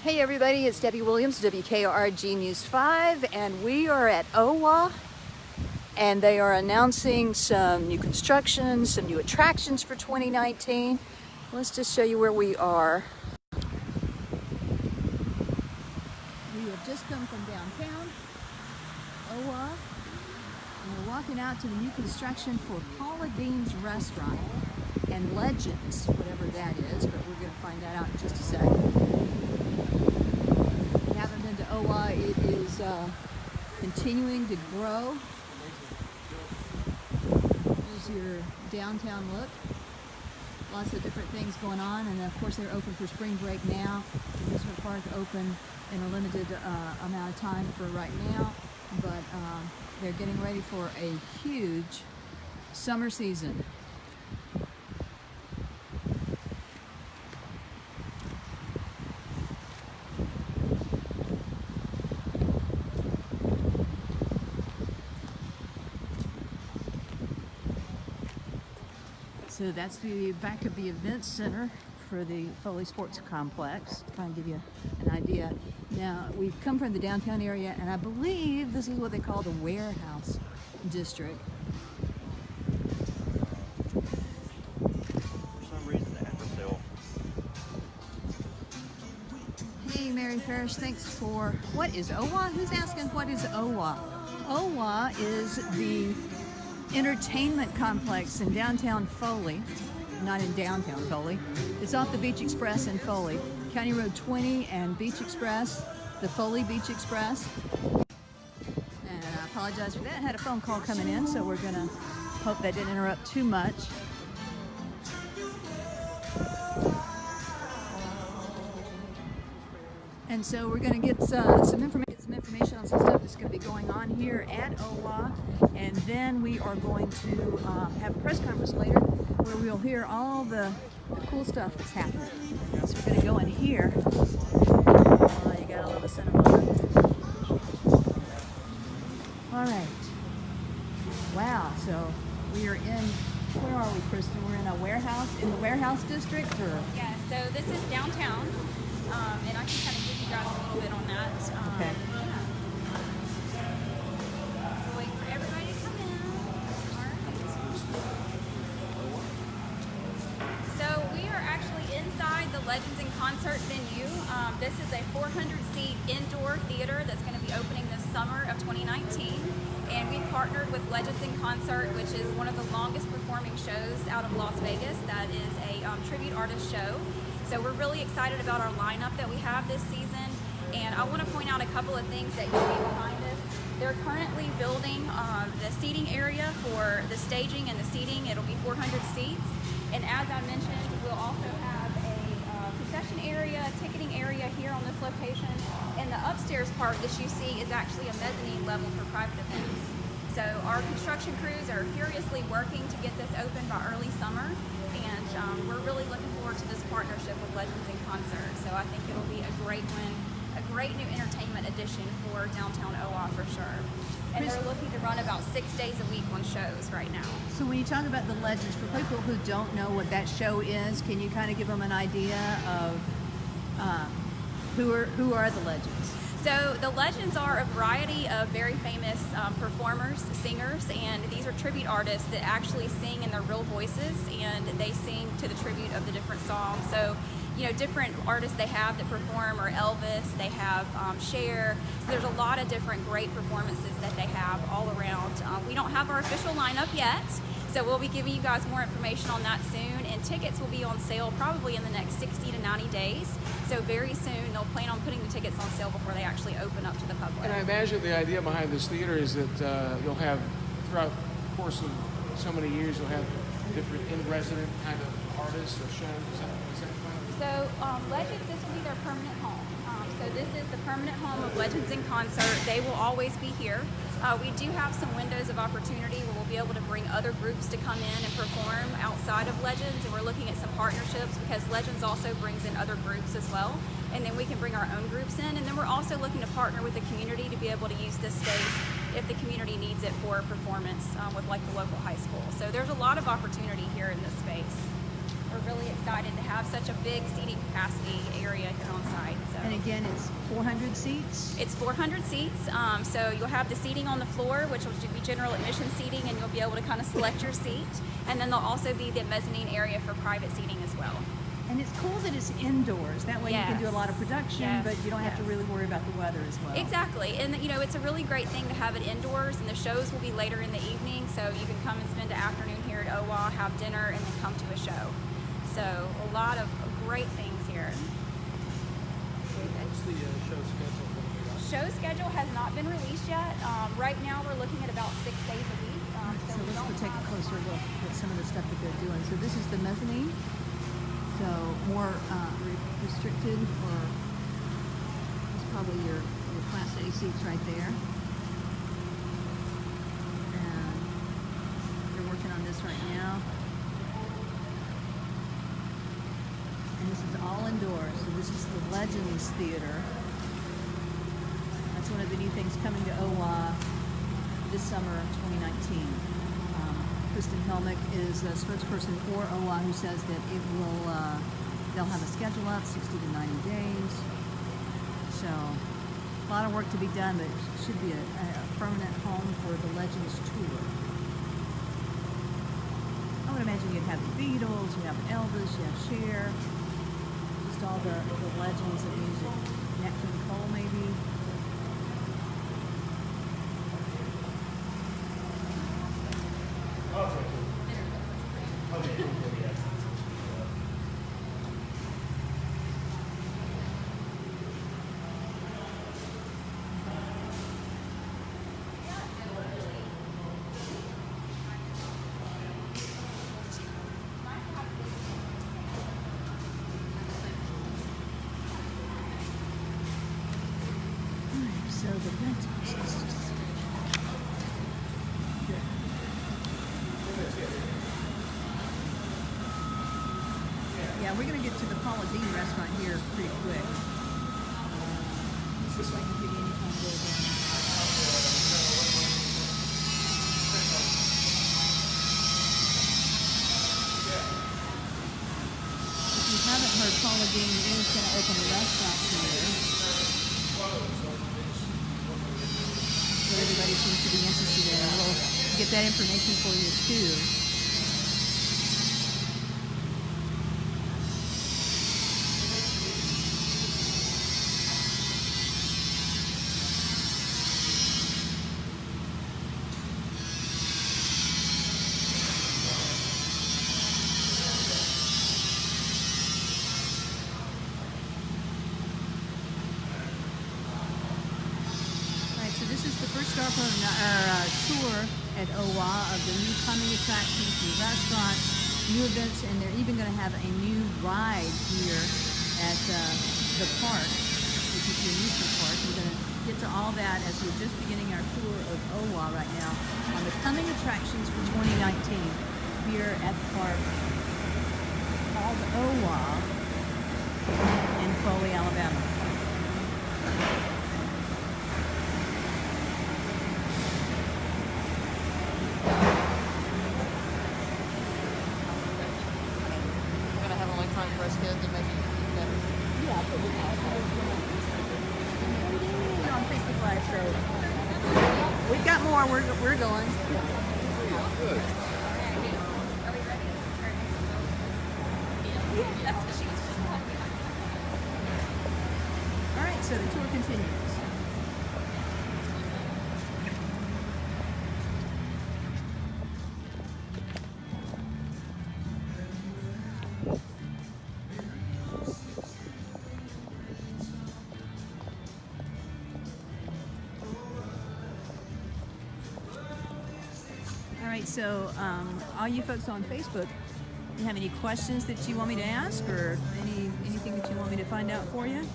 Hey everybody, it's Debbie Williams, WKRG News 5, and we are at OWA, and they are announcing some new construction, some new attractions for 2019. Let's just show you where we are. We have just come from downtown, OWA, and we're walking out to the new construction for Paula Deen's Restaurant and Legends, whatever that is, but we're going to find that out in just a second. OWA, it is continuing to grow. Here's your downtown look. Lots of different things going on, and of course they're open for spring break now. Amusement Park open in a limited amount of time for right now, but they're getting ready for a huge summer season. So that's the back of the event center for the Foley Sports Complex. Trying to give you an idea. Now, we've come from the downtown area, and I believe this is what they call the warehouse district. For some reason, they have for sale. Hey, Mary Farish, thanks for... What is OWA? Who's asking what is OWA? OWA is the entertainment complex in downtown Foley, not in downtown Foley. It's off the Beach Express in Foley, County Road 20 and Beach Express, the Foley Beach Express. And I apologize for that. I had a phone call coming in, so we're gonna hope that didn't interrupt too much. And so we're gonna get some information on some stuff that's going to be going on here at OWA, and then we are going to have a press conference later where we'll hear all the cool stuff that's happening. So we're going to go in here. You got a little cinema. All right. Wow. So we are in. Where are we, Kristen? We're in a warehouse in the warehouse district, or? Yeah. So this is downtown, and I can kind of give you guys a little bit on that. Okay. Legends in Concert venue. This is a 400-seat indoor theater that's going to be opening this summer of 2019, and we partnered with Legends in Concert, which is one of the longest performing shows out of Las Vegas. That is a tribute artist show. So we're really excited about our lineup that we have this season, and I want to point out a couple of things that you see behind us. They're currently building the seating area for the staging and the seating. It'll be 400 seats, and as I mentioned, we'll also have concession area, ticketing area here on this location, and the upstairs part that you see is actually a mezzanine level for private events. So our construction crews are furiously working to get this open by early summer, and we're really looking forward to this partnership with Legends in Concert. So I think it'll be a great one, a great new entertainment addition for downtown OWA for sure. And they're looking to run about 6 days a week on shows right now. So when you talk about the Legends, for people who don't know what that show is, can you kind of give them an idea of who are the Legends? So the Legends are a variety of very famous performers, singers, and these are tribute artists that actually sing in their real voices, and they sing to the tribute of the different songs. So, you know, different artists they have that perform are Elvis, they have Cher. So there's a lot of different great performances that they have all around. We don't have our official lineup yet, so we'll be giving you guys more information on that soon, and tickets will be on sale probably in the next 60 to 90 days. So very soon they'll plan on putting the tickets on sale before they actually open up to the public. And I imagine the idea behind this theater is that you'll have, throughout the course of so many years, you'll have different in-resident kind of artists or shows. Is that So Legends, this will be their permanent home. So this is the permanent home of Legends in Concert. They will always be here. We do have some windows of opportunity where we'll be able to bring other groups to come in and perform outside of Legends, and we're looking at some partnerships because Legends also brings in other groups as well, and then we can bring our own groups in, and then we're also looking to partner with the community to be able to use this space if the community needs it for performance with like the local high school. So there's a lot of opportunity here in this space. we're really excited to have such a big seating capacity area here on site. So. And again, it's 400 seats? It's 400 seats, so you'll have the seating on the floor, which will be general admission seating, and you'll be able to kind of select your seat. And then there'll also be the mezzanine area for private seating as well. And it's cool that it's indoors. That way you can do a lot of production, Yes. but you don't have to really worry about the weather as well. Exactly, and you know, it's a really great thing to have it indoors, and the shows will be later in the evening, so you can come and spend the afternoon here at OWA, have dinner, and then come to a show. So a lot of great things here. What's the show schedule? Show schedule has not been released yet. Right now we're looking at about 6 days a week. So we let's don't go take a have- closer look at some of the stuff that they're doing. So this is the mezzanine. So more restricted, or it's probably your Class A seats right there. And they're working on this right now. And this is all indoors. So this is the Legends Theater. That's one of the new things coming to OWA this summer of 2019. Kristen Helmick is a spokesperson for OWA, who says that it will, they'll have a schedule up 60 to 90 days. So a lot of work to be done, but it should be a permanent home for the Legends Tour. I would imagine you'd have the Beatles, you have Elvis, you have Cher, just all the legends of music. Nat King Cole maybe. So the rentals. Yeah, we're gonna get to the Paula Deen restaurant here pretty quick. This is like a big anytime go down. If you haven't heard, Paula Deen is gonna open a restaurant here. What everybody seems to be interested in. We'll get that information for you too. So this is the first stop on our tour at OWA of the new coming attractions, new restaurants, new events, and they're even going to have a new ride here at the park, which is the amusement park. We're going to get to all that as we're just beginning our tour of OWA right now on the coming attractions for 2019 here at the park called OWA in Foley, Alabama. For us kids to make it better. Yeah, but we also on Facebook Live, so we've got more. We're going. Good. Are we ready? That's what she was just talking about. All right, so the tour continues. All right, so all you folks on Facebook, you have any questions that you want me to ask, or anything that you want me to find out for you?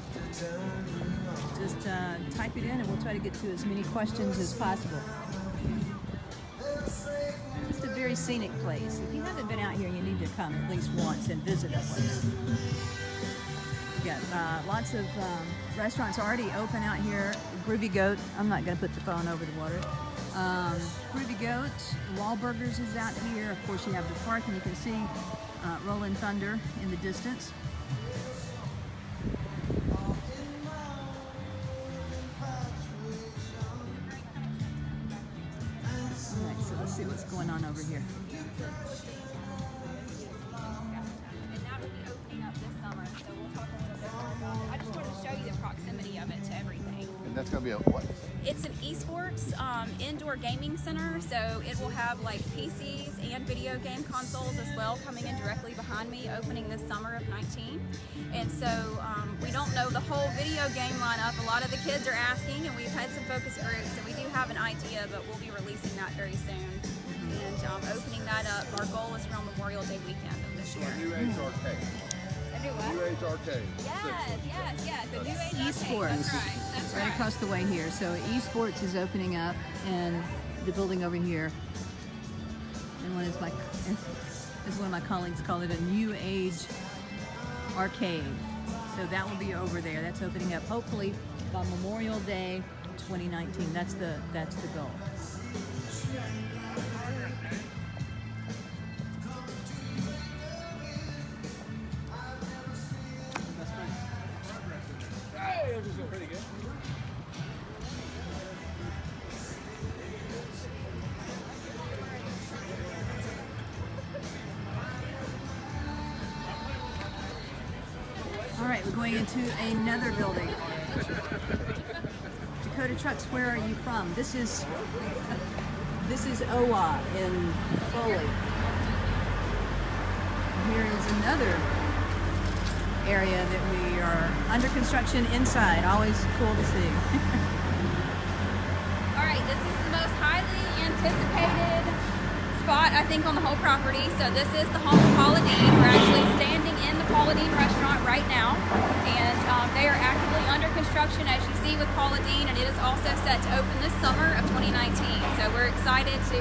Just type it in, and we'll try to get to as many questions as possible. Just a very scenic place. If you haven't been out here, you need to come at least once and visit the place. We got lots of restaurants already open out here. Groovy Goat. I'm not going to put the phone over the water. Groovy Goat. Wahlburgers is out here. Of course, you have the park, and you can see Rolling Thunder in the distance. All right, so let's see what's going on over here. And that will be opening up this summer, so we'll talk a little bit more about it. I just wanted to show you the proximity of it to everything. And that's going to be a what? It's an esports indoor gaming center, so it will have like PCs and video game consoles as well coming in directly behind me, opening this summer of 19. And so we don't know the whole video game lineup. A lot of the kids are asking, and we've had some focus groups, and we do have an idea, but we'll be releasing that very soon. And opening that up, our goal is around Memorial Day weekend of this year. New Age Arcade. A new what? New Age Arcade. Yes. The New Age Esports. Arcade. That's right. That's Right across the way here. So esports is opening up in the building over here. And one is as one of my colleagues call it, a New Age Arcade. So that will be over there. That's opening up hopefully by Memorial Day 2019. That's the goal. Pretty good. All right, we're going into another building. Dakota Trucks, where are you from? This is OWA in Foley. Here is another area that we are under construction inside. Always cool to see. All right, this is the most highly anticipated spot, I think, on the whole property. So this is the home of Paula Deen. We're actually standing in the Paula Deen restaurant right now, and they are actively under construction, as you see, with Paula Deen, and it is also set to open this summer of 2019. So we're excited to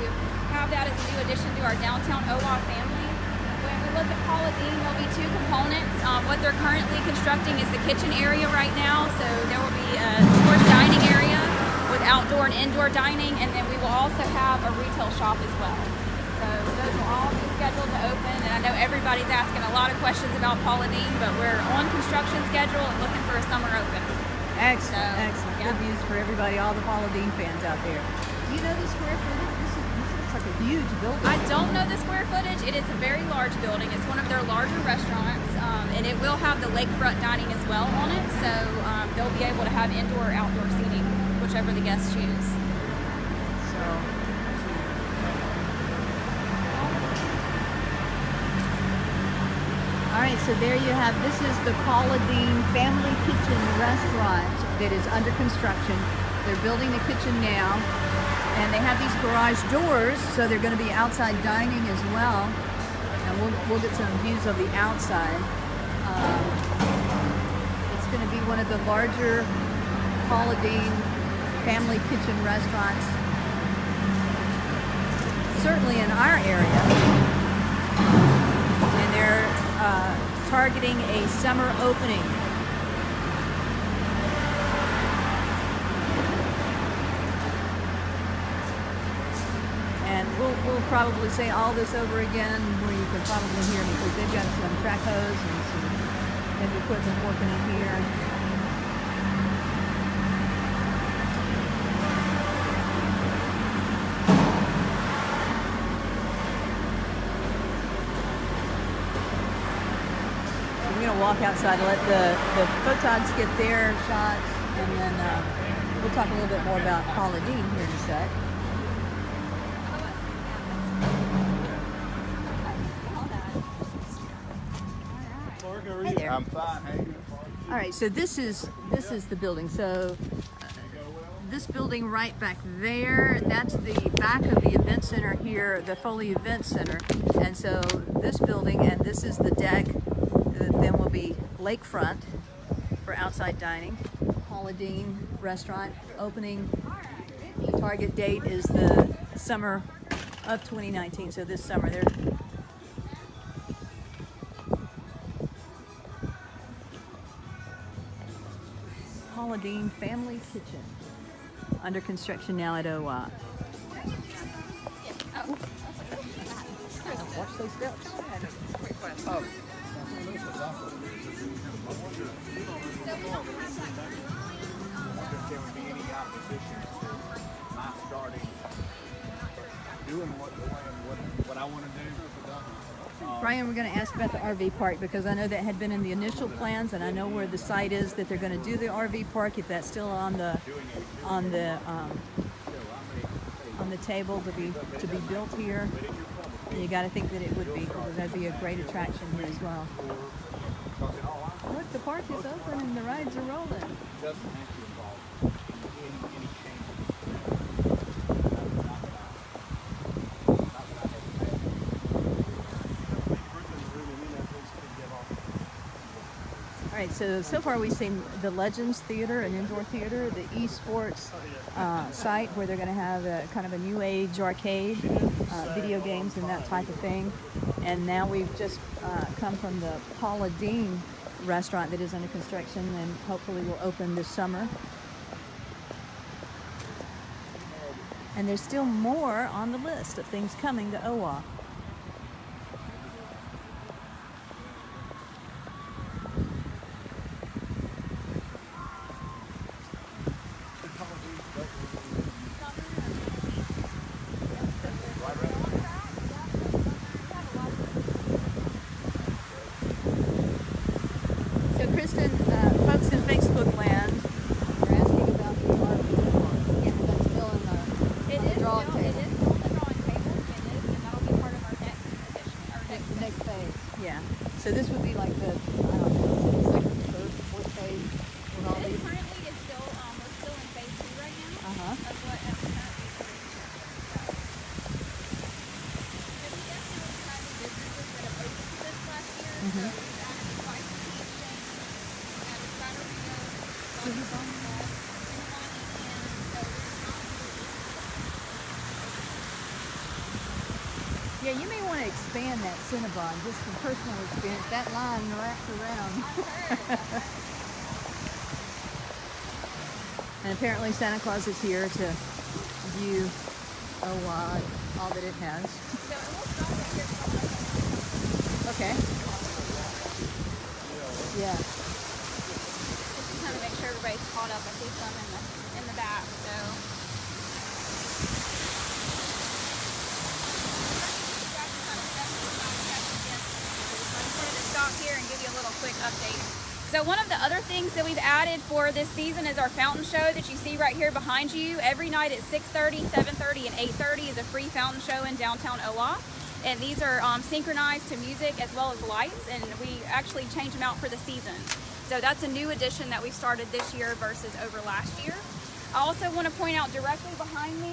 have that as a new addition to our downtown OWA family. When we look at Paula Deen, there'll be two components. What they're currently constructing is the kitchen area right now, so there will be a course dining area with outdoor and indoor dining, and then we will also have a retail shop as well. So those will all be scheduled to open, and I know everybody's asking a lot of questions about Paula Deen, but we're on construction schedule and looking for a summer open. Excellent, So, excellent. yeah. Good news for everybody, all the Paula Deen fans out there. You know the square footage? This looks like a huge building. I don't know the square footage. It is a very large building. It's one of their larger restaurants, and it will have the lakefront dining as well on it. So they'll be able to have indoor or outdoor seating, whichever the guests choose. So, all right, so there you have, this is the Paula Deen Family Kitchen Restaurant that is under construction. They're building the kitchen now, and they have these garage doors, so they're going to be outside dining as well. And we'll get some views of the outside. It's going to be one of the larger Paula Deen Family Kitchen restaurants, certainly in our area. And they're targeting a summer opening. And we'll probably say all this over again where you can probably hear me, because they've got some track hose and some heavy equipment working in here. We're going to walk outside and let the photogs get their shots, and then we'll talk a little bit more about Paula Deen here in a sec. Hey there. I'm fine. Hey. All right, so this is the building. So this building right back there, that's the back of the event center here, the Foley Event Center. And so this building, and this is the deck, then will be lakefront for outside dining. Paula Deen restaurant opening. The target date is the summer of 2019, so this summer. They're Paula Deen Family Kitchen, under construction now at OWA. Watch those steps. request. Oh. If there would be any opposition to my starting doing what I want to do. Brian, we're going to ask about the RV park because I know that had been in the initial plans, and I know where the site is that they're going to do the RV park. If that's still on the table to be built here, and you got to think that it would be, because that'd be a great attraction here as well. Look, the park is open and the rides are rolling. Doesn't have to involve any All right, so far we've seen the Legends Theater, an indoor theater, the esports site where they're going to have a kind of a new age arcade, video games and that type of thing. And now we've just come from the Paula Deen restaurant that is under construction and hopefully will open this summer. And there's still more on the list of things coming to OWA. So Kristen, folks in Facebook land are asking about the RV. Yeah, that's still in the drawing table. It is still in the drawing table. It is, and that'll be part of our next edition, our The next phase. Yeah. phase. So this would be like the, I don't know, second, third, fourth phase with all This these. currently is still, we're still in phase 2 right now. Uh-huh. Of what currently so we definitely have new businesses that have opened to this last year. So we've added the Spice Tea Exchange, we added Cider Rio, Cinnabon, and so Yeah, you may want to expand that Cinnabon just from personal experience. That line wraps around. And apparently Santa Claus is here to view all that it has. So it will stop right here. Okay. Yeah. Just to kind of make sure everybody's caught up. I see some in the back. So I wanted to stop here and give you a little quick update. So one of the other things that we've added for this season is our fountain show that you see right here behind you. Every night at 6:30, 7:30, and 8:30 is a free fountain show in downtown OWA. And these are synchronized to music as well as lights, and we actually change them out for the season. So that's a new addition that we started this year versus over last year. I also want to point out directly behind me,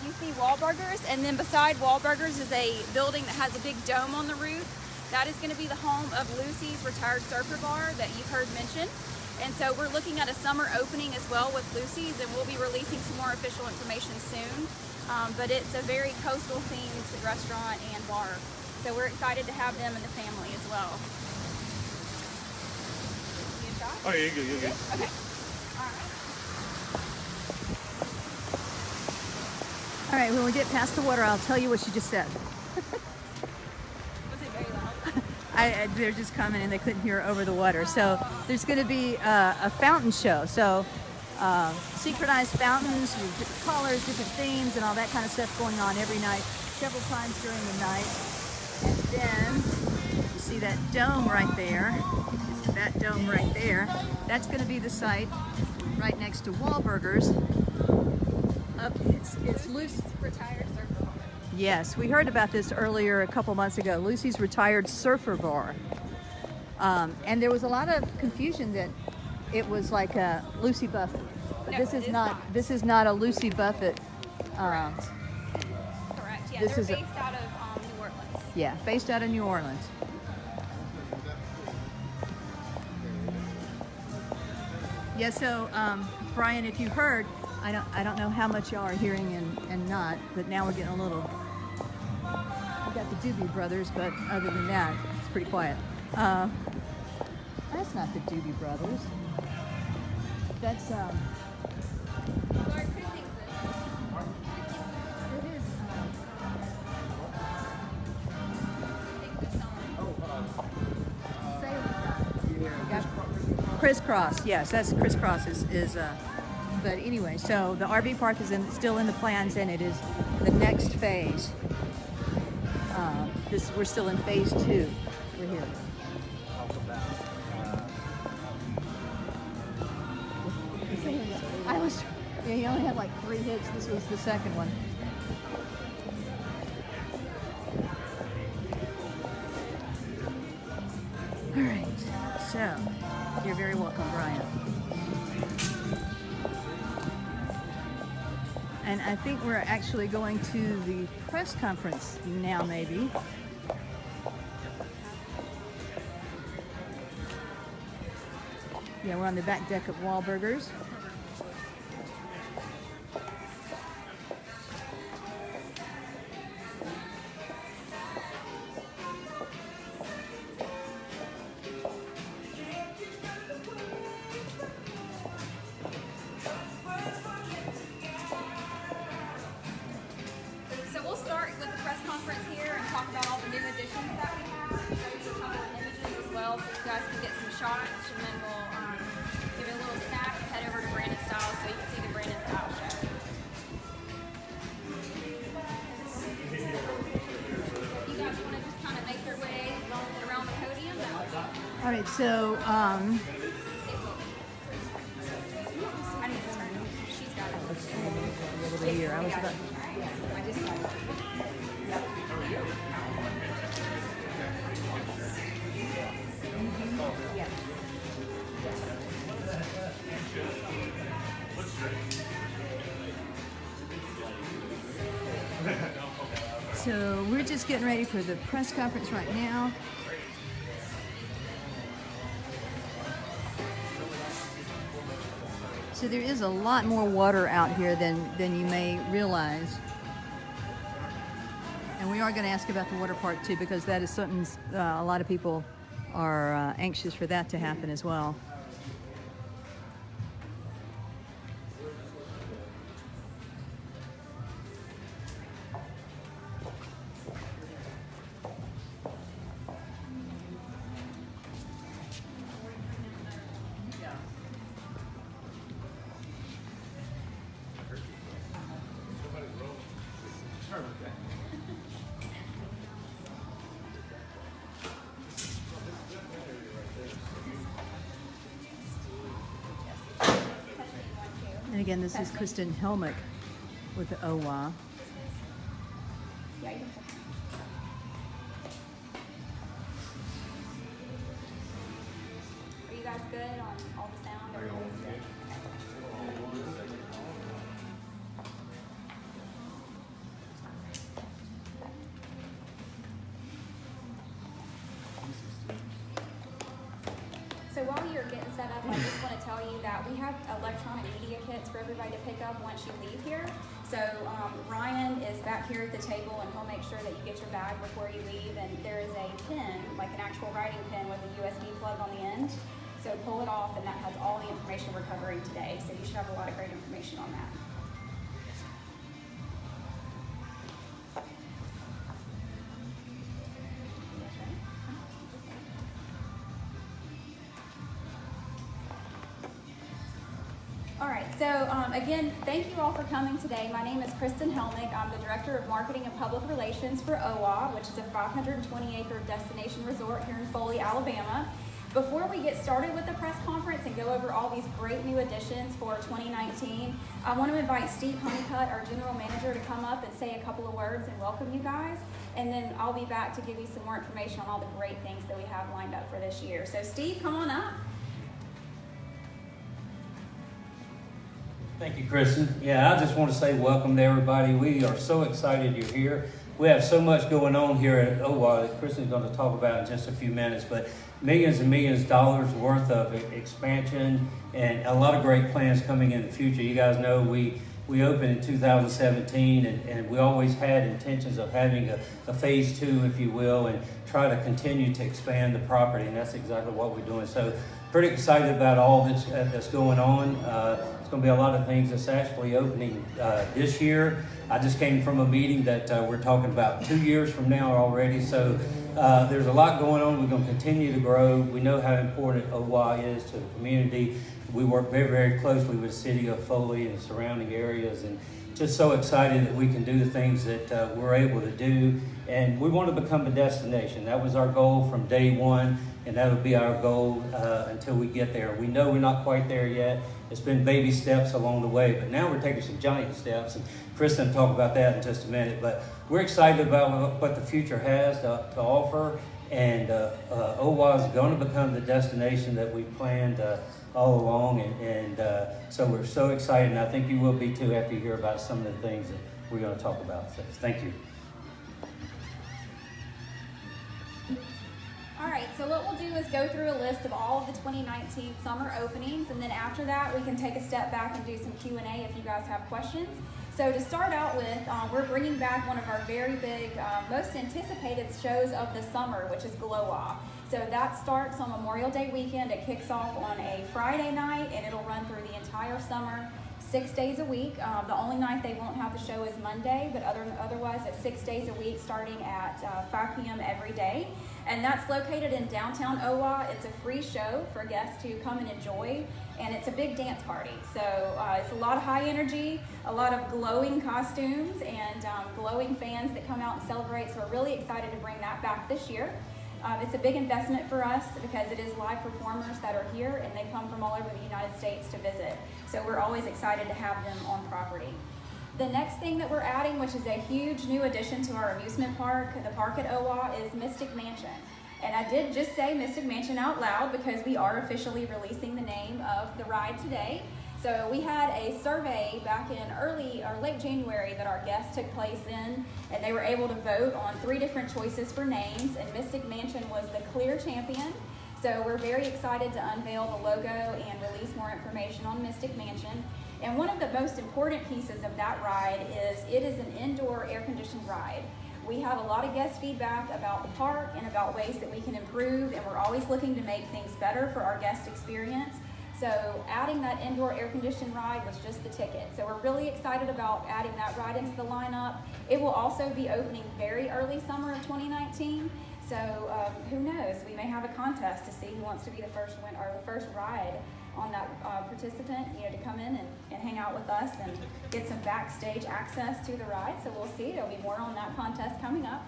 you see Wahlburgers, and then beside Wahlburgers is a building that has a big dome on the roof. That is going to be the home of Lucy's Retired Surfer Bar that you've heard mentioned. And so we're looking at a summer opening as well with Lucy's, and we'll be releasing some more official information soon. But it's a very coastal themed restaurant and bar. So we're excited to have them in the family as well. You a shot? Oh, yeah, you're good, you're good. Okay. All right. All right, when we get past the water, I'll tell you what she just said. Was it very loud? They're just commenting they couldn't hear over the water. So there's going to be a fountain show. So synchronized fountains with different colors, different themes, and all that kind of stuff going on every night, several times during the night. And then you see that dome right there. That dome right there. That's going to be the site right next to Wahlburgers. It's Lucy's Retired Surfer Bar. Yes, we heard about this earlier a couple months ago. Lucy's Retired Surfer Bar. And there was a lot of confusion that it was like a Lucy Buffett. But No, this it is is not. not. This is not a Lucy Buffett. Correct, yeah, this they're is a- based out of New Orleans. Yeah, based out of New Orleans. Yeah. So, Brian, if you heard, I don't know how much y'all are hearing and not, but now we're getting a little. We got the Doobie Brothers, but other than that, it's pretty quiet. That's not the Doobie Brothers. That's Lord, who sings this? It is. Who sings this song? Crisscross. Yes, that's Crisscross is but anyway, so the RV park is still in the plans, and it is the next phase. We're still in phase 2. We're here. Talk about, Yeah, he only had like 3 hits. This was the second one. All right, so you're very welcome, Brian. And I think we're actually going to the press conference now, maybe. Yeah, we're on the back deck of Wahlburgers. So we'll start with the press conference here and talk about all the new additions that we have. Show you a couple of images as well, so you guys can get some shots, and then we'll give you a little snack and head over to Brandon Style so you can see the Brandon Style show. You guys want to just kind of make your way around the podium? All right, so I need to turn. She's got it. over here, I was about. I just got it. So we're just getting ready for the press conference right now. So there is a lot more water out here than you may realize. And we are going to ask about the water park too, because that is something a lot of people are anxious for that to happen as well. And again, this is Kristen Helmick with the OWA. Are you guys good on all the sound? Everything's good? So while you're getting set up, I just want to tell you that we have electronic media kits for everybody to pick up once you leave here. So Ryan is back here at the table, and he'll make sure that you get your bag before you leave. And there is a pen, like an actual writing pen with a USB plug on the end. So pull it off, and that has all the information we're covering today. So you should have a lot of great information on that. All right, so again, thank you all for coming today. My name is Kristen Helmick. I'm the Director of Marketing and Public Relations for OWA, which is a 520-acre destination resort here in Foley, Alabama. Before we get started with the press conference and go over all these great new additions for 2019, I want to invite Steve Honeycutt, our General Manager, to come up and say a couple of words and welcome you guys. And then I'll be back to give you some more information on all the great things that we have lined up for this year. So Steve, come on up. Thank you, Kristen. Yeah, I just want to say welcome to everybody. We are so excited you're here. We have so much going on here at OWA that Kristen's going to talk about in just a few minutes, but millions and millions of dollars worth of expansion and a lot of great plans coming in the future. You guys know we opened in 2017, and we always had intentions of having a phase 2, if you will, and try to continue to expand the property, and that's exactly what we're doing. So pretty excited about all that's going on. It's going to be a lot of things that's actually opening this year. I just came from a meeting that we're talking about 2 years from now already, so there's a lot going on. We're going to continue to grow. We know how important OWA is to the community. We work very, very closely with the city of Foley and surrounding areas, and just so excited that we can do the things that we're able to do. And we want to become a destination. That was our goal from day one, and that'll be our goal until we get there. We know we're not quite there yet. It's been baby steps along the way, but now we're taking some giant steps, and Kristen will talk about that in just a minute. But we're excited about what the future has to offer, and OWA is going to become the destination that we planned all along, and so we're so excited, and I think you will be too after you hear about some of the things that we're going to talk about. So thank you. All right, so what we'll do is go through a list of all of the 2019 summer openings, and then after that we can take a step back and do some Q&A if you guys have questions. So to start out with, we're bringing back one of our very big, most anticipated shows of the summer, which is Glow-Off. So that starts on Memorial Day weekend. It kicks off on a Friday night, and it'll run through the entire summer, 6 days a week. The only night they won't have the show is Monday, but otherwise it's 6 days a week starting at 5 p.m. every day. And that's located in downtown OWA. It's a free show for guests to come and enjoy, and it's a big dance party. So it's a lot of high energy, a lot of glowing costumes, and glowing fans that come out and celebrate. So we're really excited to bring that back this year. It's a big investment for us because it is live performers that are here, and they come from all over the United States to visit. So we're always excited to have them on property. The next thing that we're adding, which is a huge new addition to our amusement park, the park at OWA, is Mystic Mansion. And I did just say Mystic Mansion out loud because we are officially releasing the name of the ride today. So we had a survey back in early or late January that our guests took place in, and they were able to vote on 3 different choices for names, and Mystic Mansion was the clear champion. So we're very excited to unveil the logo and release more information on Mystic Mansion. And one of the most important pieces of that ride is it is an indoor air-conditioned ride. We have a lot of guest feedback about the park and about ways that we can improve, and we're always looking to make things better for our guest experience. So adding that indoor air-conditioned ride was just the ticket. So we're really excited about adding that ride into the lineup. It will also be opening very early summer of 2019. So who knows? We may have a contest to see who wants to be the first win or the first ride on that participant, to come in and hang out with us and get some backstage access to the ride. So we'll see. There'll be more on that contest coming up.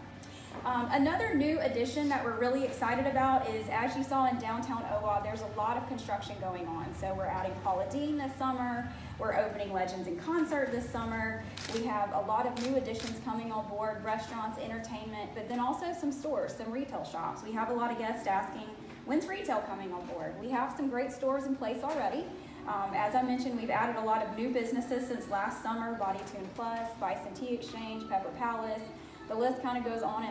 Another new addition that we're really excited about is, as you saw in downtown OWA, there's a lot of construction going on. So we're adding Paula Deen this summer. We're opening Legends in Concert this summer. We have a lot of new additions coming on board, restaurants, entertainment, but then also some stores, some retail shops. We have a lot of guests asking, when's retail coming on board? We have some great stores in place already. As I mentioned, we've added a lot of new businesses since last summer, Body Tune Plus, Bison Tea Exchange, Pepper Palace. The list kind of goes on,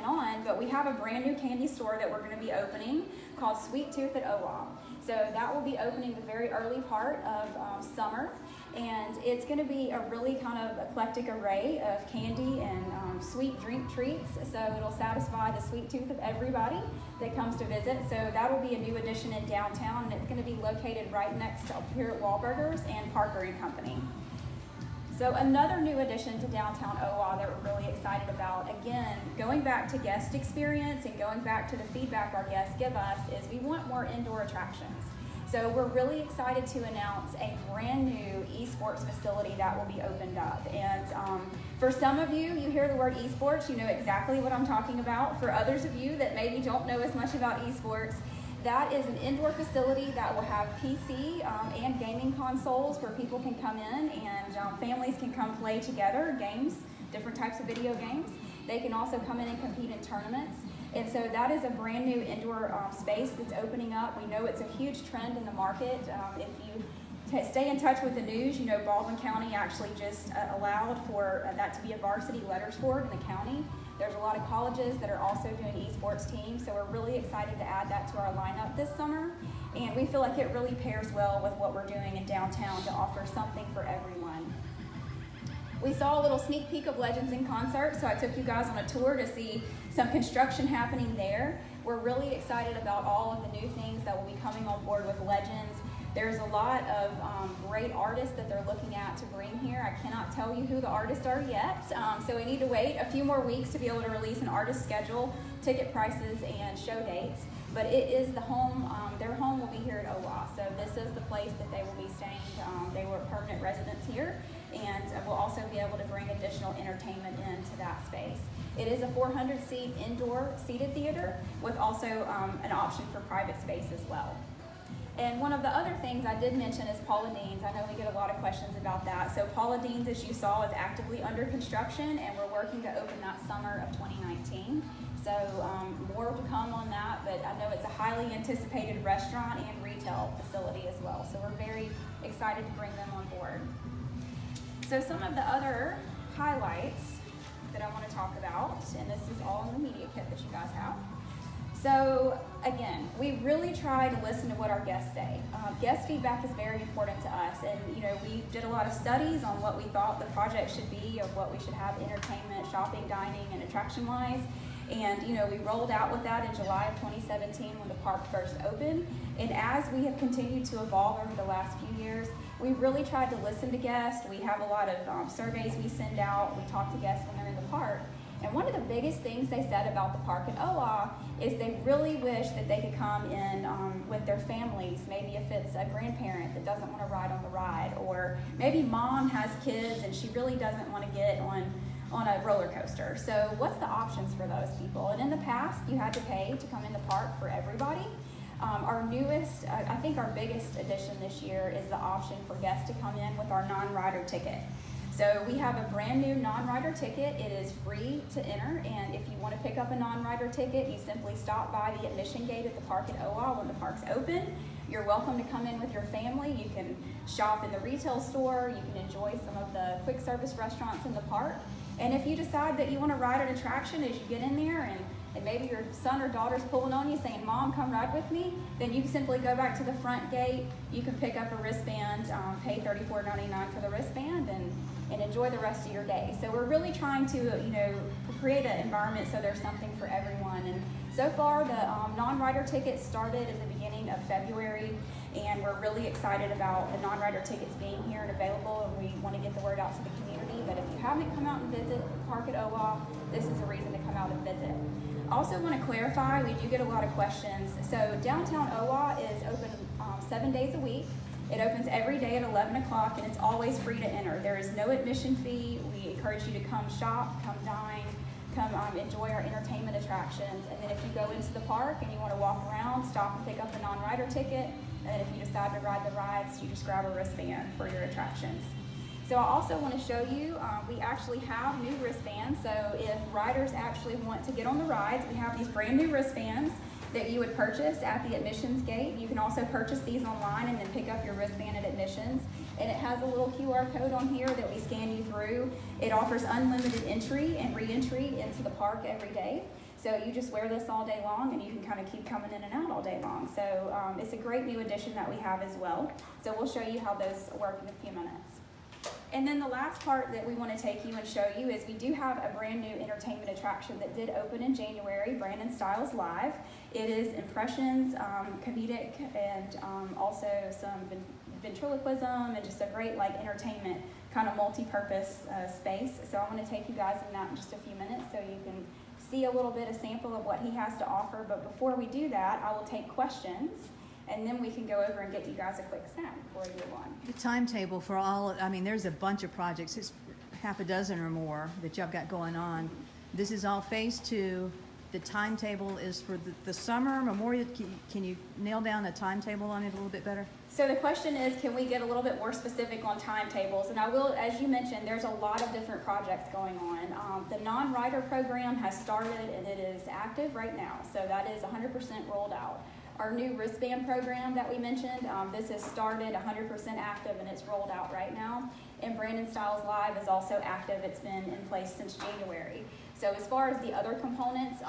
but we have a brand new candy store that we're going to be opening called Sweet Tooth at OWA. So that will be opening the very early part of summer, and it's going to be a really kind of eclectic array of candy and sweet drink treats. So it'll satisfy the sweet tooth of everybody that comes to visit. So that will be a new addition in downtown, and it's going to be located right next to here at Wahlburgers and Parker & Company. So another new addition to downtown OWA that we're really excited about, again, going back to guest experience and going back to the feedback our guests give us, is we want more indoor attractions. So we're really excited to announce a brand new esports facility that will be opened up. And for some of you, you hear the word esports, you know exactly what I'm talking about. For others of you that maybe don't know as much about esports, that is an indoor facility that will have PC and gaming consoles where people can come in and families can come play together, games, different types of video games. They can also come in and compete in tournaments. And so that is a brand new indoor space that's opening up. We know it's a huge trend in the market. If you stay in touch with the news, you know Baldwin County actually just allowed for that to be a varsity letter sport in the county. There's a lot of colleges that are also doing esports teams, so we're really excited to add that to our lineup this summer. And we feel like it really pairs well with what we're doing in downtown to offer something for everyone. We saw a little sneak peek of Legends in Concert, so I took you guys on a tour to see some construction happening there. We're really excited about all of the new things that will be coming on board with Legends. There's a lot of great artists that they're looking at to bring here. I cannot tell you who the artists are yet, so we need to wait a few more weeks to be able to release an artist schedule, ticket prices, and show dates. But it is the home, their home will be here at OWA, so this is the place that they will be staying. They were permanent residents here, and we'll also be able to bring additional entertainment into that space. It is a 400-seat indoor seated theater with also an option for private space as well. And one of the other things I did mention is Paula Dean's. I know we get a lot of questions about that. So Paula Dean's, as you saw, is actively under construction, and we're working to open that summer of 2019. So more to come on that, but I know it's a highly anticipated restaurant and retail facility as well. So we're very excited to bring them on board. So some of the other highlights that I want to talk about, and this is all in the media kit that you guys have. So again, we really try to listen to what our guests say. Guest feedback is very important to us, and we did a lot of studies on what we thought the project should be, of what we should have entertainment, shopping, dining, and attraction-wise. And we rolled out with that in July of 2017 when the park first opened. And as we have continued to evolve over the last few years, we've really tried to listen to guests. We have a lot of surveys we send out. We talk to guests when they're in the park. And one of the biggest things they said about the park at OWA is they really wish that they could come in with their families. Maybe if it's a grandparent that doesn't want to ride on the ride, or maybe mom has kids and she really doesn't want to get on a roller coaster. So what's the options for those people? And in the past, you had to pay to come in the park for everybody. Our newest, I think our biggest addition this year is the option for guests to come in with our non-rider ticket. So we have a brand new non-rider ticket. It is free to enter, and if you want to pick up a non-rider ticket, you simply stop by the admission gate at the park at OWA when the park's open. You're welcome to come in with your family. You can shop in the retail store. You can enjoy some of the quick service restaurants in the park. And if you decide that you want to ride an attraction as you get in there, and maybe your son or daughter's pulling on you saying, "Mom, come ride with me," then you can simply go back to the front gate. You can pick up a wristband, pay $34.99 for the wristband, and enjoy the rest of your day. So we're really trying to, create an environment so there's something for everyone. And so far, the non-rider tickets started at the beginning of February, and we're really excited about the non-rider tickets being here and available, and we want to get the word out to the community that if you haven't come out and visit the park at OWA, this is a reason to come out and visit. I also want to clarify, we do get a lot of questions. So downtown OWA is open 7 days a week. It opens every day at 11 o'clock, and it's always free to enter. There is no admission fee. We encourage you to come shop, come dine, come enjoy our entertainment attractions. And then if you go into the park and you want to walk around, stop and pick up a non-rider ticket. And then if you decide to ride the rides, you just grab a wristband for your attractions. So I also want to show you, we actually have new wristbands. So if riders actually want to get on the rides, we have these brand new wristbands that you would purchase at the admissions gate. You can also purchase these online and then pick up your wristband at admissions. And it has a little QR code on here that we scan you through. It offers unlimited entry and re-entry into the park every day. So you just wear this all day long, and you can kind of keep coming in and out all day long. So it's a great new addition that we have as well. So we'll show you how those work in a few minutes. And then the last part that we want to take you and show you is we do have a brand new entertainment attraction that did open in January, Brandon Styles Live. It is impressions, comedic, and also some ventriloquism, and just a great entertainment kind of multi-purpose space. So I want to take you guys in that in just a few minutes so you can see a little bit of sample of what he has to offer. But before we do that, I will take questions, and then we can go over and get you guys a quick snack before we move on. The timetable for there's a bunch of projects. It's half a dozen or more that y'all got going on. This is all phase 2. The timetable is for the summer Memorial. Can you nail down a timetable on it a little bit better? So the question is, can we get a little bit more specific on timetables? And I will, as you mentioned, there's a lot of different projects going on. The non-rider program has started, and it is active right now. So that is 100% rolled out. Our new wristband program that we mentioned, this has started 100% active, and it's rolled out right now. And Brandon Styles Live is also active. It's been in place since January. So as far as the other components,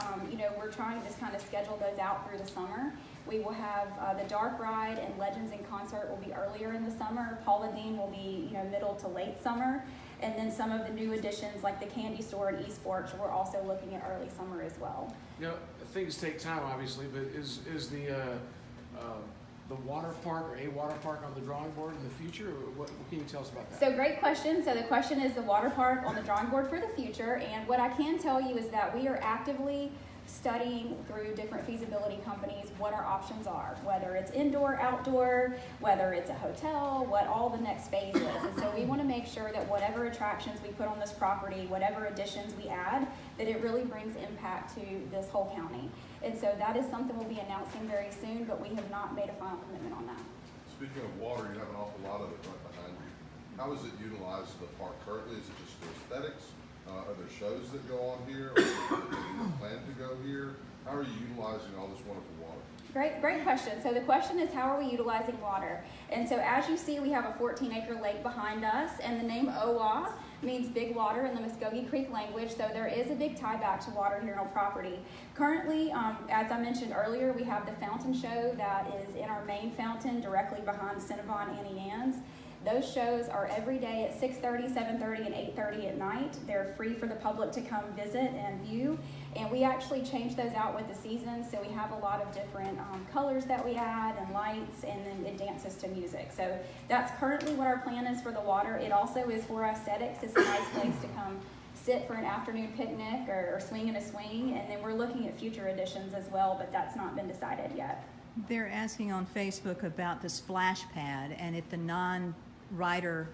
we're trying to just kind of schedule those out through the summer. We will have the Dark Ride and Legends in Concert will be earlier in the summer. Paula Dean will be middle to late summer. And then some of the new additions like the Candy Store and Esports, we're also looking at early summer as well. Things take time, obviously, but is the the water park or a water park on the drawing board in the future? Or what can you tell us about that? So great question. So the question is the water park on the drawing board for the future. And what I can tell you is that we are actively studying through different feasibility companies what our options are, whether it's indoor, outdoor, whether it's a hotel, what all the next phase is. And so we want to make sure that whatever attractions we put on this property, whatever additions we add, that it really brings impact to this whole county. And so that is something we'll be announcing very soon, but we have not made a final commitment on that. Speaking of water, you have an awful lot of it right behind you. How is it utilized in the park currently? Is it just for aesthetics? Are there shows that go on here? Or do you plan to go here? How are you utilizing all this wonderful water? Great question. So the question is, how are we utilizing water? And so as you see, we have a 14-acre lake behind us, and the name Owa means big water in the Muskogee Creek language, so there is a big tie back to water here on property. Currently, as I mentioned earlier, we have the fountain show that is in our main fountain directly behind Cinnabon Annie Ann's. Those shows are every day at 6:30, 7:30, and 8:30 at night. They're free for the public to come visit and view. And we actually change those out with the seasons, so we have a lot of different colors that we add and lights, and then it dances to music. So that's currently what our plan is for the water. It also is for aesthetics. It's a nice place to come sit for an afternoon picnic or swing in a swing. And then we're looking at future additions as well, but that's not been decided yet. They're asking on Facebook about the splash pad and if the non-rider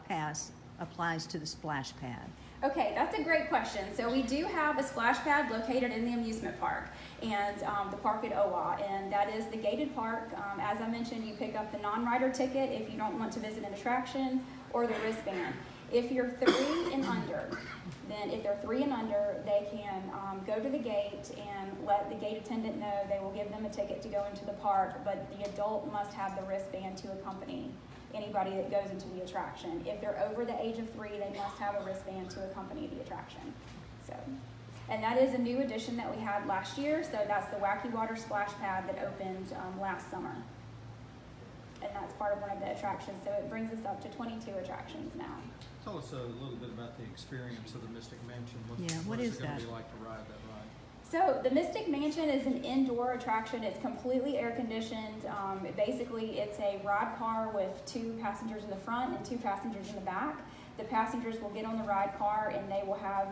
pass applies to the splash pad. Okay, that's a great question. So we do have a splash pad located in the amusement park and the park at Owa, and that is the gated park. As I mentioned, you pick up the non-rider ticket if you don't want to visit an attraction, or the wristband. If you're 3 and under, then if they're 3 and under, they can go to the gate and let the gate attendant know. They will give them a ticket to go into the park, but the adult must have the wristband to accompany anybody that goes into the attraction. If they're over the age of 3, they must have a wristband to accompany the attraction. So, and that is a new addition that we had last year. So that's the Wacky Water Splash Pad that opened last summer. And that's part of one of the attractions. So it brings us up to 22 attractions now. Tell us a little bit about the experience of the Mystic Mansion. What is it going that? to be like to ride that ride? So the Mystic Mansion is an indoor attraction. It's completely air conditioned. Basically, it's a ride car with 2 passengers in the front and 2 passengers in the back. The passengers will get on the ride car and they will have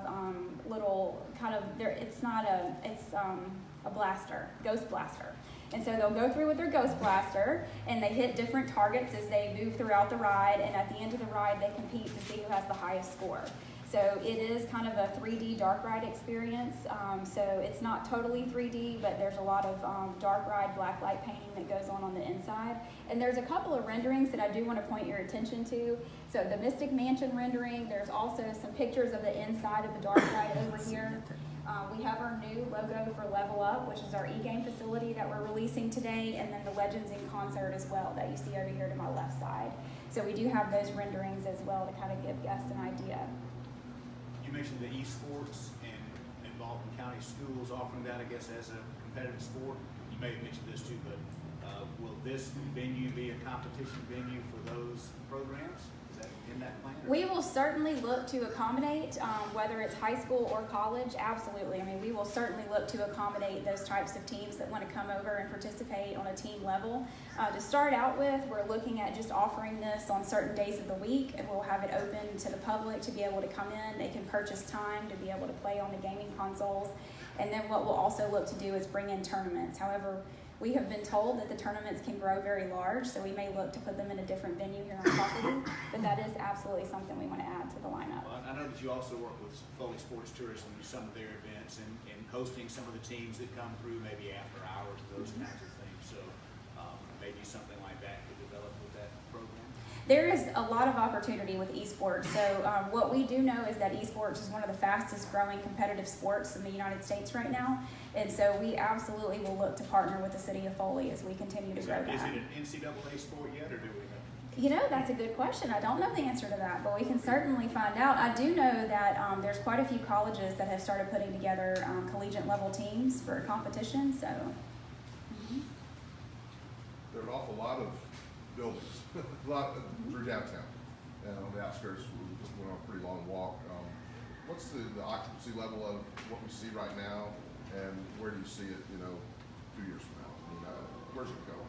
little kind of, it's a blaster, ghost blaster. And so they'll go through with their ghost blaster and they hit different targets as they move throughout the ride. And at the end of the ride, they compete to see who has the highest score. So it is kind of a 3D dark ride experience. So it's not totally 3D, but there's a lot of dark ride black light painting that goes on the inside. And there's a couple of renderings that I do want to point your attention to. So the Mystic Mansion rendering, there's also some pictures of the inside of the dark ride over here. We have our new logo for Level Up, which is our e-game facility that we're releasing today, and then the Legends in Concert as well that you see over here to my left side. So we do have those renderings as well to kind of give guests an idea. You mentioned the esports and involving county schools offering that, I guess, as a competitive sport. You may have mentioned this too, but will this venue be a competition venue for those programs? Is that in that plan? We will certainly look to accommodate, whether it's high school or college, absolutely. I mean, we will certainly look to accommodate those types of teams that want to come over and participate on a team level. To start out with, we're looking at just offering this on certain days of the week, and we'll have it open to the public to be able to come in. They can purchase time to be able to play on the gaming consoles. And then what we'll also look to do is bring in tournaments. However, we have been told that the tournaments can grow very large, so we may look to put them in a different venue here on property, but that is absolutely something we want to add to the lineup. Well, I know that you also work with Foley Sports Tourism and some of their events and hosting some of the teams that come through maybe after hours, those kinds of things. So maybe something like that could develop with that program. There is a lot of opportunity with esports. So what we do know is that esports is one of the fastest growing competitive sports in the United States right now. And so we absolutely will look to partner with the city of Foley as we continue to grow that. Is it an NCAA sport yet, or do we know? You know, that's a good question. I don't know the answer to that, but we can certainly find out. I do know that there's quite a few colleges that have started putting together collegiate level teams for competition. So There are an awful lot of buildings, a lot through downtown. And on the outskirts, we just went on a pretty long walk. What's the occupancy level of what we see right now, and where do you see it, 2 years from now? Where's it going?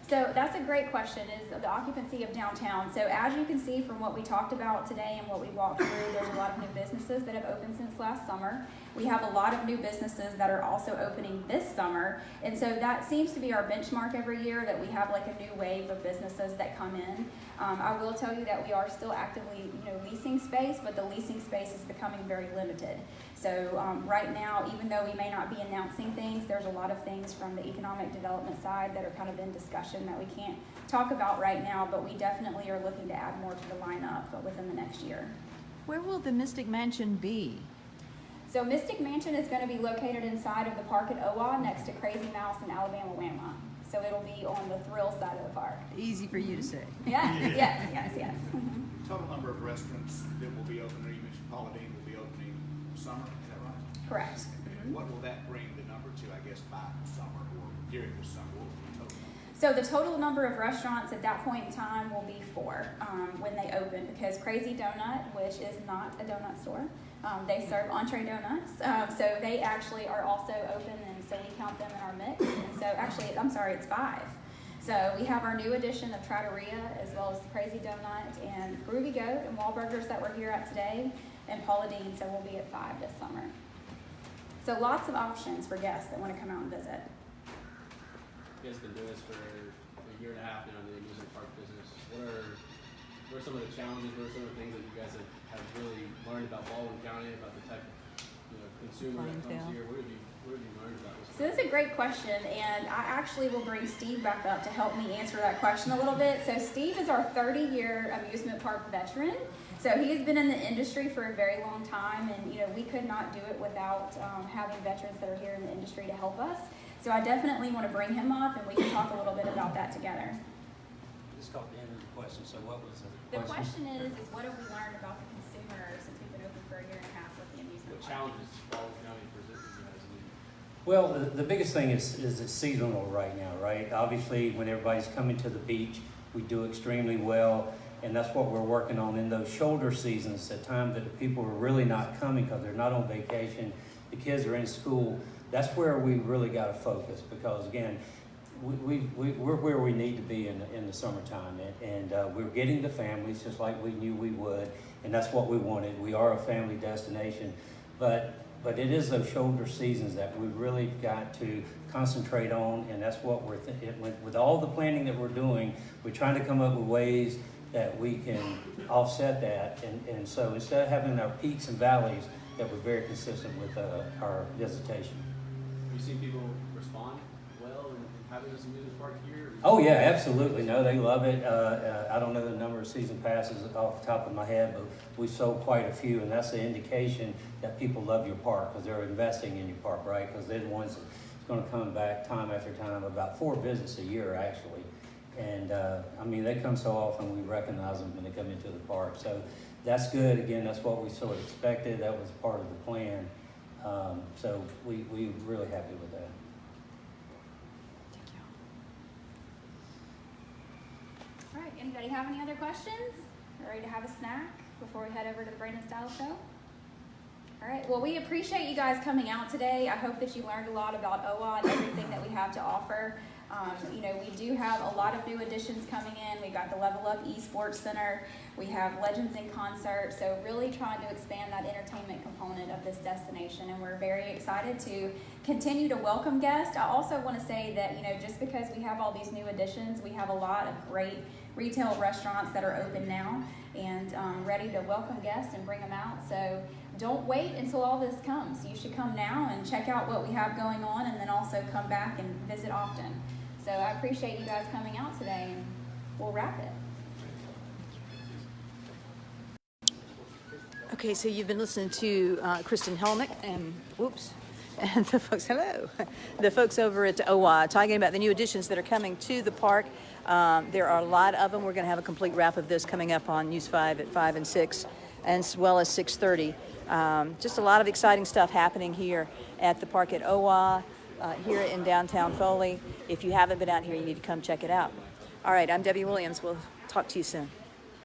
So that's a great question, is the occupancy of downtown. So as you can see from what we talked about today and what we walked through, there's a lot of new businesses that have opened since last summer. We have a lot of new businesses that are also opening this summer. And so that seems to be our benchmark every year, that we have like a new wave of businesses that come in. I will tell you that we are still actively, leasing space, but the leasing space is becoming very limited. So right now, even though we may not be announcing things, there's a lot of things from the economic development side that are kind of in discussion that we can't talk about right now, but we definitely are looking to add more to the lineup within the next year. Where will the Mystic Mansion be? So Mystic Mansion is going to be located inside of the park at OWA next to Crazy Mouse and Alabama Whamma. So it'll be on the thrill side of the park. Easy for you to say. Yes. Total number of restaurants that will be open, or you mentioned Paula Deen will be opening summer, is that right? Correct. And what will that bring the number to, I guess, by summer or during the summer? What will be the total number? So the total number of restaurants at that point in time will be 4 when they open, because Crazy Donut, which is not a donut store, they serve entree donuts. So they actually are also open, and so we count them in our mix. And so actually, I'm sorry, it's 5. So we have our new addition of Trattoria, as well as Crazy Donut and Groovy Goat and Wahlburgers that we're here at today, and Paula Deen. So we'll be at 5 this summer. So lots of options for guests that want to come out and visit. You guys have been doing this for a year and a half now in the amusement park business. What are some of the challenges? What are some of the things that you guys have really learned about Baldwin County, about the type of consumer that comes here? What have you learned about this? So that's a great question, and I actually will bring Steve back up to help me answer that question a little bit. So Steve is our 30-year amusement park veteran. So he has been in the industry for a very long time, and we could not do it without having veterans that are here in the industry to help us. So I definitely want to bring him up, and we can talk a little bit about that together. This caught the end of the question. So what was The question is what have we learned about the consumer since we've been open for a year and a half with the amusement What park? challenges Baldwin County presents you guys? Well, the biggest thing is it's seasonal right now, right? Obviously, when everybody's coming to the beach, we do extremely well, and that's what we're working on in those shoulder seasons, the time that the people are really not coming because they're not on vacation, the kids are in school. That's where we really got to focus, because again, we're where we need to be in the summertime, and we're getting the families just like we knew we would, and that's what we wanted. We are a family destination, but it is those shoulder seasons that we really got to concentrate on, and that's what we're with all the planning that we're doing. We're trying to come up with ways that we can offset that, and so instead of having our peaks and valleys, that we're very consistent with our visitation. Have you seen people respond well in having this amusement park here? Oh yeah, absolutely. No, they love it. I don't know the number of season passes off the top of my head, but we sold quite a few, and that's the indication that people love your park because they're investing in your park, right? Because they're the ones that's going to come back time after time, about 4 visits a year actually. And they come so often we recognize them when they come into the park. So that's good. Again, that's what we sort of expected. That was part of the plan. So we're really happy with that. All right, anybody have any other questions? Ready to have a snack before we head over to the Brandon Style Show? All right, well, we appreciate you guys coming out today. I hope that you learned a lot about OWA and everything that we have to offer. We do have a lot of new additions coming in. We've got the Level Up Esports Center. We have Legends in Concert. So really trying to expand that entertainment component of this destination. And we're very excited to continue to welcome guests. I also want to say that, just because we have all these new additions, we have a lot of great retail restaurants that are open now and ready to welcome guests and bring them out. So don't wait until all this comes. You should come now and check out what we have going on, and then also come back and visit often. So I appreciate you guys coming out today, and we'll wrap it. Okay, so you've been listening to Kristen Helmick and the folks, the folks over at OWA talking about the new additions that are coming to the park. There are a lot of them. We're going to have a complete wrap of this coming up on News 5 at 5 and 6, as well as 6:30. Just a lot of exciting stuff happening here at the park at OWA, here in downtown Foley. If you haven't been out here, you need to come check it out. All right, I'm Debbie Williams. We'll talk to you soon.